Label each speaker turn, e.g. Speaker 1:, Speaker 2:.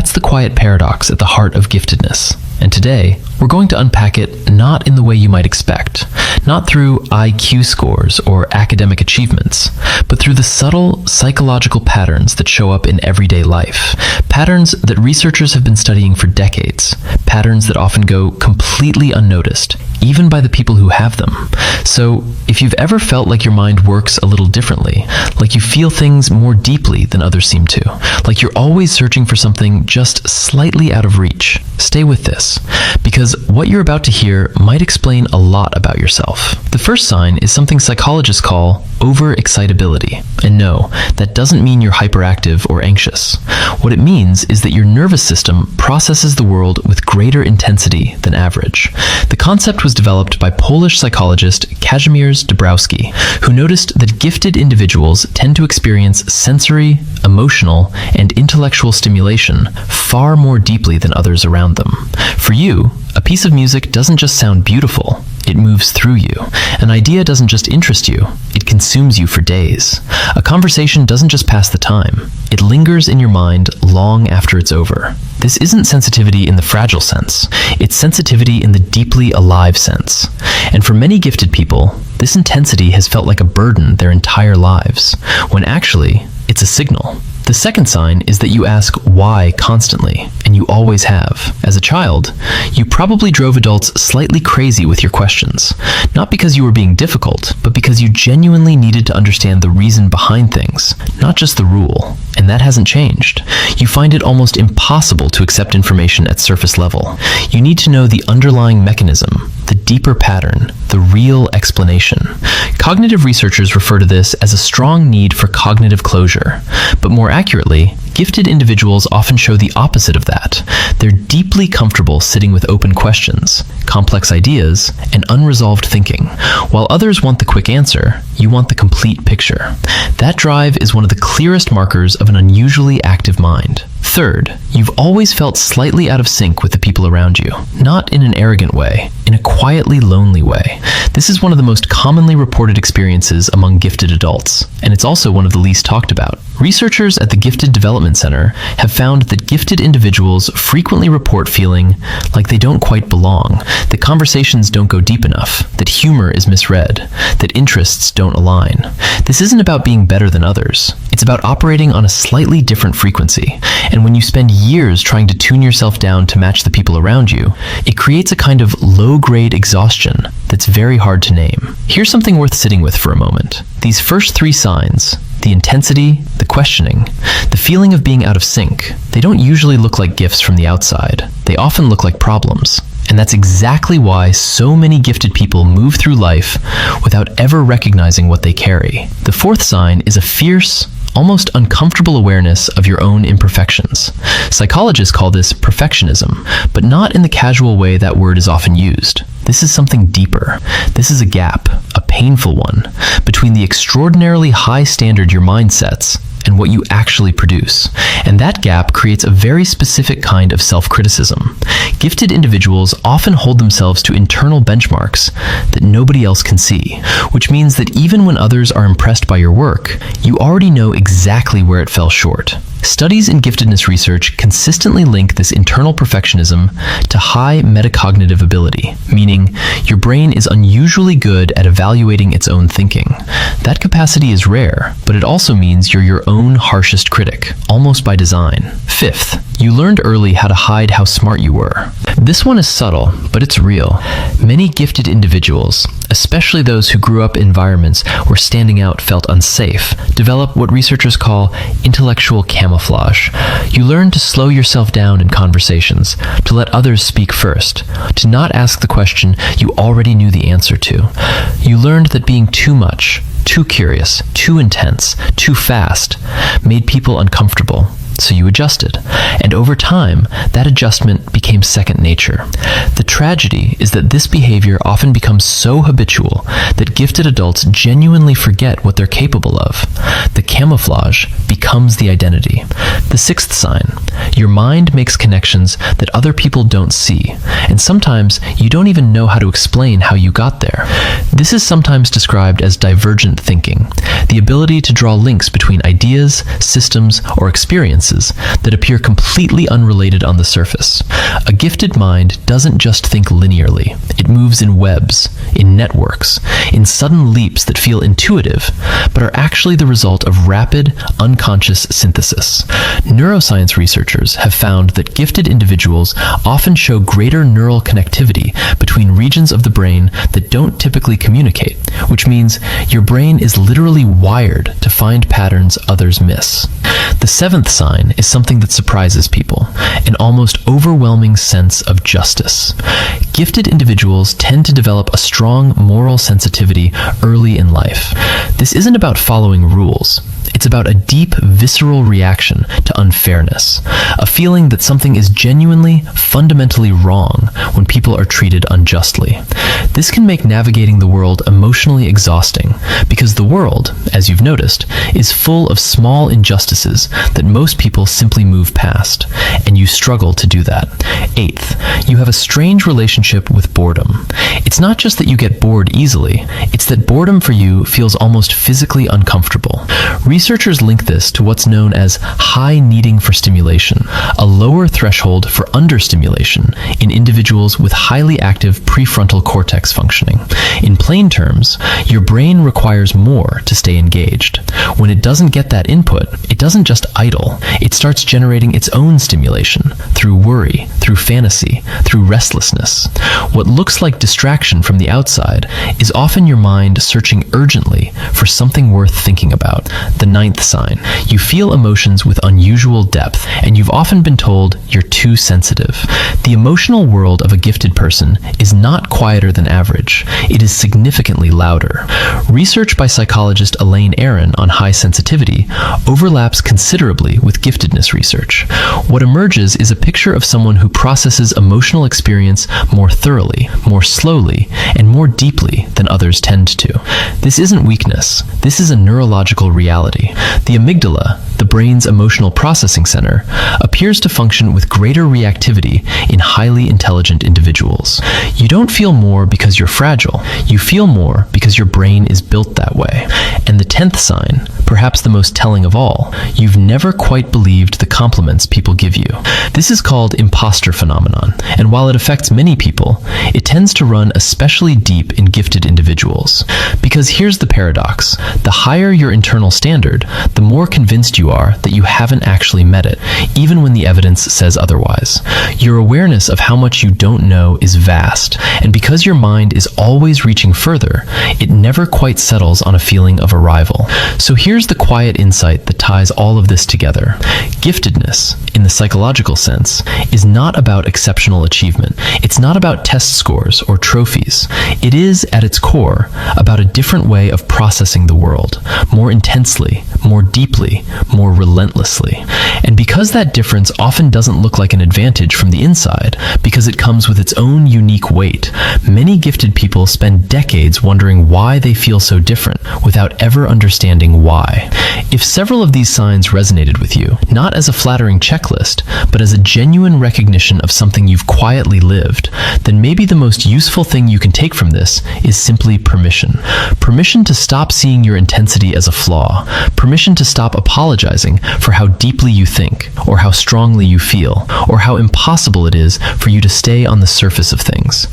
Speaker 1: That's the quiet paradox at the heart of giftedness. And today, we're going to unpack it not in the way you might expect, not through IQ scores or academic achievements, but through the subtle psychological patterns that show up in everyday life, patterns that researchers have been studying for decades, patterns that often go completely unnoticed, even by the people who have them. So, if you've ever felt like your mind works a little differently, like you feel things more deeply than others seem to, like you're always searching for something just slightly out of reach, stay with this, because what you're about to hear might explain a lot about yourself. The first sign is something psychologists call overexcitability. And no, that doesn't mean you're hyperactive or anxious. What it means is that your nervous system processes the world with greater intensity than average. The concept was developed by Polish psychologist Kazimierz Dabrowski, who noticed that gifted individuals tend to experience sensory, emotional, and intellectual stimulation far more deeply than others around them. For you, a piece of music doesn't just sound beautiful, it moves through you. An idea doesn't just interest you, it consumes you for days. A conversation doesn't just pass the time, it lingers in your mind long after it's over. This isn't sensitivity in the fragile sense, it's sensitivity in the deeply alive sense. And for many gifted people, this intensity has felt like a burden their entire lives, when actually, it's a signal. The second sign is that you ask why constantly, and you always have. As a child, you probably drove adults slightly crazy with your questions, not because you were being difficult, but because you genuinely needed to understand the reason behind things, not just the rule, and that hasn't changed. You find it almost impossible to accept information at surface level. You need to know the underlying mechanism, the deeper pattern, the real explanation. Cognitive researchers refer to this as a strong need for cognitive closure, but more accurately, gifted individuals often show the opposite of that. They're deeply comfortable sitting with open questions, complex ideas, and unresolved thinking. While others want the quick answer, you want the complete picture. That drive is one of the clearest markers of an unusually active mind. Third, you've always felt slightly out of sync with the people around you, not in an arrogant way, in a quietly lonely way. This is one of the most commonly reported experiences among gifted adults, and it's also one of the least talked about. Researchers at the Gifted Development Center have found that gifted individuals frequently report feeling like they don't quite belong, that conversations don't go deep enough, that humor is misread, that interests don't align. This isn't about being better than others. It's about operating on a slightly different frequency. And when you spend years trying to tune yourself down to match the people around you, it creates a kind of low-grade exhaustion that's very hard to name. Here's something worth sitting with for a moment. These first three signs, the intensity, the questioning, the feeling of being out of sync, they don't usually look like gifts from the outside. They often look like problems. And that's exactly why so many gifted people move through life without ever recognizing what they carry. The fourth sign is a fierce, almost uncomfortable awareness of your own imperfections. Psychologists call this perfectionism, but not in the casual way that word is often used. This is something deeper. This is a gap, a painful one, between the extraordinarily high standard your mind sets and what you actually produce. And that gap creates a very specific kind of self-criticism. Gifted individuals often hold themselves to internal benchmarks that nobody else can see, which means that even when others are impressed by your work, you already know exactly where it fell short. Studies in giftedness research consistently link this internal perfectionism to high metacognitive ability, meaning your brain is unusually good at evaluating its own thinking. That capacity is rare, but it also means you're your own harshest critic, almost by design. Fifth, you learned early how to hide how smart you were. This one is subtle, but it's real. Many gifted individuals, especially those who grew up in environments where standing out felt unsafe, develop what researchers call intellectual camouflage. You learn to slow yourself down in conversations, to let others speak first, to not ask the question you already knew the answer to. You learned that being too much, too curious, too intense, too fast, made people uncomfortable. So you adjusted, and over time, that adjustment became second nature. The tragedy is that this behavior often becomes so habitual that gifted adults genuinely forget what they're capable of. The camouflage becomes the identity. The sixth sign, Your mind makes connections that other people don't see, and sometimes you don't even know how to explain how you got there. This is sometimes described as divergent thinking, the ability to draw links between ideas, systems, or experiences that appear completely unrelated on the surface. A gifted mind doesn't just think linearly. It moves in webs, in networks, in sudden leaps that feel intuitive, but are actually the result of rapid, unconscious synthesis. Neuroscience researchers have found that gifted individuals often show greater neural connectivity between regions of the brain that don't typically communicate, which means your brain is literally wired to find patterns others miss. The seventh sign is something that surprises people, an almost overwhelming sense of justice. Gifted individuals tend to develop a strong moral sensitivity early in life. This isn't about following rules. It's about a deep, visceral reaction to unfairness, a feeling that something is genuinely, fundamentally wrong when people are treated unjustly. This can make navigating the world emotionally exhausting, because the world, as you've noticed, is full of small injustices that most people simply move past, and you struggle to do that. Eighth, you have a strange relationship with boredom. It's not just that you get bored easily, it's that boredom for you feels almost physically uncomfortable. Researchers link this to what's known as high needing for stimulation, a lower threshold for understimulation in individuals with highly active prefrontal cortex functioning. In plain terms, your brain requires more to stay engaged. When it doesn't get that input, it doesn't just idle. It starts generating its own stimulation through worry, through fantasy, through restlessness. What looks like distraction from the outside is often your mind searching urgently for something worth thinking about. The ninth sign. You feel emotions with unusual depth, and you've often been told you're too sensitive. The emotional world of a gifted person is not quieter than average. It is significantly louder. Research by psychologist Elaine Aron on high sensitivity overlaps considerably with giftedness research. What emerges is a picture of someone who processes emotional experience more thoroughly, more slowly, and more deeply than others tend to. This isn't weakness. This is a neurological reality. The amygdala, the brain's emotional processing center, appears to function with greater reactivity in highly intelligent individuals. You don't feel more because you're fragile. You feel more because your brain is built that way. And the 10th sign, perhaps the most telling of all, you've never quite believed the compliments people give you. This is called imposter phenomenon, and while it affects many people, it tends to run especially deep in gifted individuals. Because here's the paradox. The higher your internal standard, the more convinced you are that you haven't actually met it, even when the evidence says otherwise. Your awareness of how much you don't know is vast, and because your mind is always reaching further, it never quite settles on a feeling of arrival. So here's the quiet insight that ties all of this together. Giftedness, in the psychological sense, is not about exceptional achievement. It's not about test scores or trophies. It is, at its core, about a different way of processing the world, more intensely, more deeply, more relentlessly. And because that difference often doesn't look like an advantage from the inside, because it comes with its own unique weight, many gifted people spend decades wondering why they feel so different without ever understanding why. If several of these signs resonated with you, not as a flattering checklist, but as a genuine recognition of something you've quietly lived, then maybe the most useful thing you can take from this is simply permission. Permission to stop seeing your intensity as a flaw. Permission to stop apologizing for how deeply you think, or how strongly you feel, or how impossible it is for you to stay on the surface of things.